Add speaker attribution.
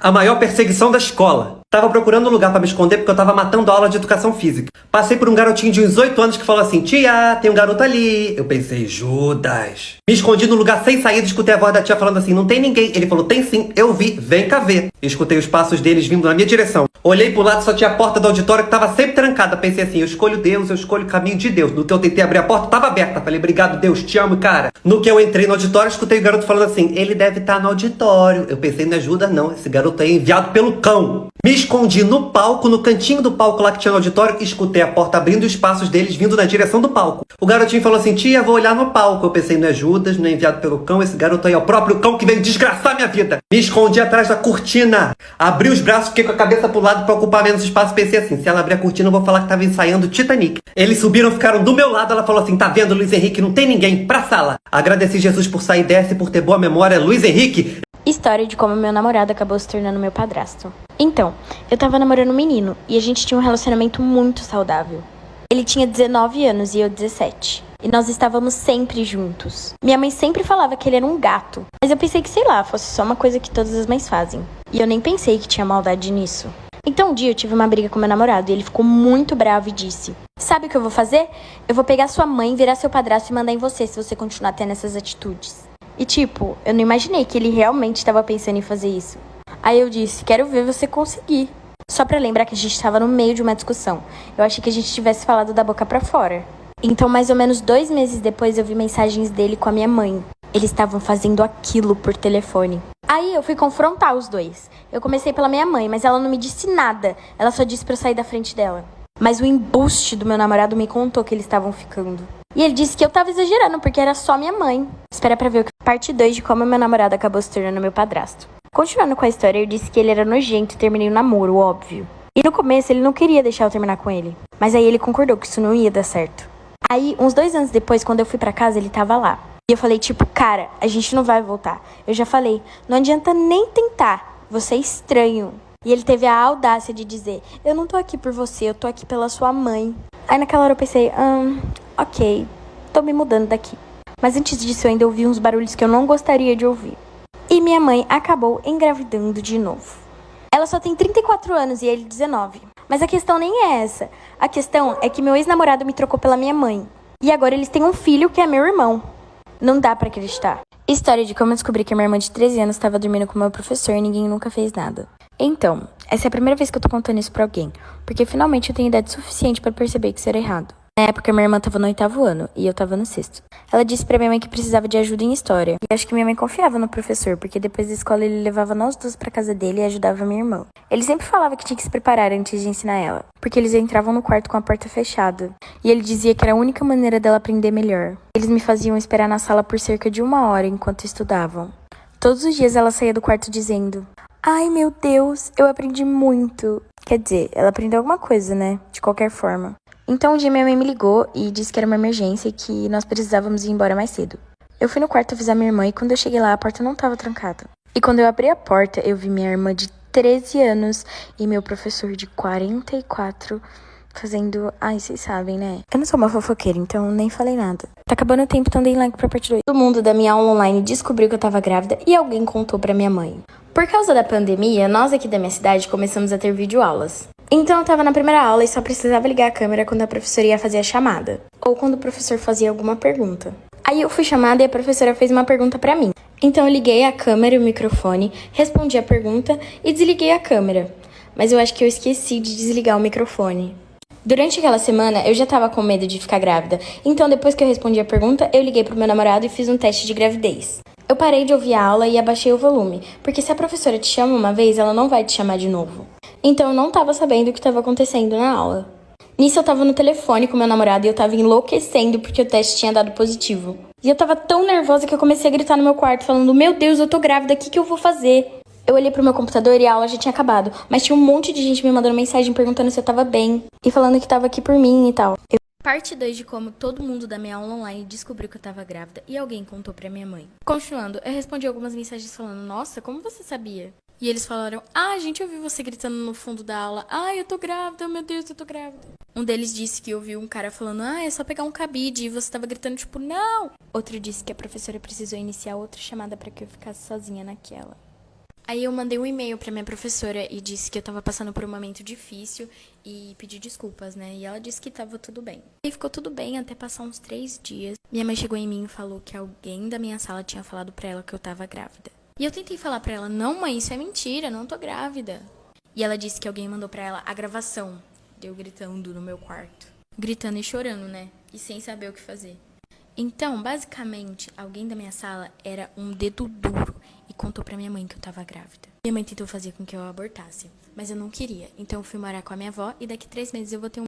Speaker 1: A maior perseguição da escola. Tava procurando um lugar pra me esconder porque eu tava matando aula de educação física. Passei por um garotinho de uns 8 anos que falou assim: tia, tem um garoto ali. Eu pensei: Judas. Me escondi no lugar sem saída e escutei a voz da tia falando assim: não tem ninguém. Ele falou: tem sim, eu vi, vem cá ver. Eu escutei os passos deles vindo na minha direção. Olhei pro lado, só tinha a porta do auditório que tava sempre trancada. Pensei assim: eu escolho Deus, eu escolho o caminho de Deus. No que eu tentei abrir a porta, tava aberta. Falei: obrigado Deus, te amo, cara. No que eu entrei no auditório, escutei o garoto falando assim: ele deve estar no auditório. Eu pensei: não é Judas não, esse garoto aí é enviado pelo cão. Me escondi no palco, no cantinho do palco lá que tinha no auditório, e escutei a porta abrindo e os passos deles vindo na direção do palco. O garotinho falou assim: tia, vou olhar no palco. Eu pensei: não é Judas, não é enviado pelo cão, esse garoto aí é o próprio cão que veio desgraçar minha vida. Me escondi atrás da cortina, abri os braços, fiquei com a cabeça pro lado pra ocupar menos espaço. Pensei assim: se ela abrir a cortina eu vou falar que tava ensaiando Titanic. Eles subiram, ficaram do meu lado, ela falou assim: tá vendo, Luiz Henrique, não tem ninguém, pra sala. Agradeci Jesus por sair dessa e por ter boa memória. Luiz Henrique.
Speaker 2: História de como meu namorado acabou se tornando meu padrasto. Então, eu tava namorando um menino e a gente tinha um relacionamento muito saudável. Ele tinha 19 anos e eu 17. E nós estávamos sempre juntos. Minha mãe sempre falava que ele era um gato, mas eu pensei que, sei lá, fosse só uma coisa que todas as mães fazem. E eu nem pensei que tinha maldade nisso. Então um dia eu tive uma briga com meu namorado e ele ficou muito bravo e disse: sabe o que eu vou fazer? Eu vou pegar sua mãe, virar seu padrasto e mandar em você se você continuar tendo essas atitudes. E tipo, eu não imaginei que ele realmente estava pensando em fazer isso. Aí eu disse: quero ver você conseguir. Só pra lembrar que a gente estava no meio de uma discussão. Eu achei que a gente tivesse falado da boca pra fora. Então mais ou menos 2 meses depois eu vi mensagens dele com a minha mãe. Eles estavam fazendo aquilo por telefone. Aí eu fui confrontar os dois. Eu comecei pela minha mãe, mas ela não me disse nada. Ela só disse pra eu sair da frente dela. Mas o embuste do meu namorado me contou que eles estavam ficando. E ele disse que eu tava exagerando, porque era só minha mãe. Espera pra ver o parte 2 de como meu namorado acabou se tornando meu padrasto. Continuando com a história, eu disse que ele era nojento e terminei o namoro, óbvio. E no começo ele não queria deixar eu terminar com ele. Mas aí ele concordou que isso não ia dar certo. Aí, uns 2 anos depois, quando eu fui pra casa, ele tava lá. E eu falei, tipo, cara, a gente não vai voltar. Eu já falei, não adianta nem tentar. Você é estranho. E ele teve a audácia de dizer: eu não tô aqui por você, eu tô aqui pela sua mãe. Aí naquela hora eu pensei: ok, tô me mudando daqui. Mas antes disso eu ainda ouvi uns barulhos que eu não gostaria de ouvir. E minha mãe acabou engravidando de novo. Ela só tem 34 anos e ele 19. Mas a questão nem é essa. A questão é que meu ex-namorado me trocou pela minha mãe. E agora eles têm um filho que é meu irmão. Não dá pra acreditar. História de como eu descobri que minha irmã de 13 anos estava dormindo com meu professor e ninguém nunca fez nada. Então, essa é a primeira vez que eu tô contando isso pra alguém, porque finalmente eu tenho idade suficiente pra perceber que isso era errado. Na época, minha irmã tava no 8º ano e eu tava no 6º. Ela disse pra minha mãe que precisava de ajuda em história. E acho que minha mãe confiava no professor, porque depois da escola ele levava nós duas pra casa dele e ajudava minha irmã. Ele sempre falava que tinha que se preparar antes de ensinar ela, porque eles entravam no quarto com a porta fechada. E ele dizia que era a única maneira dela aprender melhor. Eles me faziam esperar na sala por cerca de 1 hora enquanto estudavam. Todos os dias ela saía do quarto dizendo: ai, meu Deus, eu aprendi muito. Quer dizer, ela aprendeu alguma coisa, né? De qualquer forma. Então um dia minha mãe me ligou e disse que era uma emergência e que nós precisávamos ir embora mais cedo. Eu fui no quarto avisar minha irmã e quando eu cheguei lá a porta não estava trancada. E quando eu abri a porta eu vi minha irmã de 13 anos e meu professor de 44 fazendo... ai, vocês sabem, né? Eu não sou uma fofoqueira, então nem falei nada. Tá acabando o tempo, então dei like pra parte 2. Todo mundo da minha aula online descobriu que eu tava grávida e alguém contou pra minha mãe. Por causa da pandemia, nós aqui da minha cidade começamos a ter videoaulas. Então eu tava na primeira aula e só precisava ligar a câmera quando a professora ia fazer a chamada. Ou quando o professor fazia alguma pergunta. Aí eu fui chamada e a professora fez uma pergunta pra mim. Então eu liguei a câmera e o microfone, respondi a pergunta e desliguei a câmera. Mas eu acho que eu esqueci de desligar o microfone. Durante aquela semana, eu já tava com medo de ficar grávida. Então depois que eu respondi a pergunta, eu liguei pro meu namorado e fiz um teste de gravidez. Eu parei de ouvir a aula e abaixei o volume, porque se a professora te chama uma vez, ela não vai te chamar de novo. Então eu não tava sabendo o que estava acontecendo na aula. Nisso eu tava no telefone com meu namorado e eu tava enlouquecendo porque o teste tinha dado positivo. E eu tava tão nervosa que eu comecei a gritar no meu quarto, falando: meu Deus, eu tô grávida, o que eu vou fazer? Eu olhei pro meu computador e a aula já tinha acabado, mas tinha um monte de gente me mandando mensagem perguntando se eu tava bem e falando que tava aqui por mim e tal. Parte 2 de como todo mundo da minha aula online descobriu que eu tava grávida e alguém contou pra minha mãe. Continuando, eu respondi algumas mensagens falando: nossa, como você sabia? E eles falaram: ah, a gente ouviu você gritando no fundo da aula: ah, eu tô grávida, meu Deus, eu tô grávida. Um deles disse que ouviu um cara falando: ah, é só pegar um cabide, e você tava gritando tipo: não. Outro disse que a professora precisou iniciar outra chamada pra que eu ficasse sozinha naquela. Aí eu mandei um e-mail pra minha professora e disse que eu tava passando por um momento difícil e pedi desculpas, né? E ela disse que tava tudo bem. E ficou tudo bem até passar uns 3 dias. Minha mãe chegou em mim e falou que alguém da minha sala tinha falado pra ela que eu tava grávida. E eu tentei falar pra ela, não mãe, isso é mentira, não tô grávida. E ela disse que alguém mandou pra ela a gravação de eu gritando no meu quarto. Gritando e chorando, né? E sem saber o que fazer. Então, basicamente, alguém da minha sala era um dedo duro e contou pra minha mãe que eu tava grávida. Minha mãe tentou fazer com que eu abortasse, mas eu não queria. Então eu fui morar com a minha avó e daqui 3 meses eu vou ter um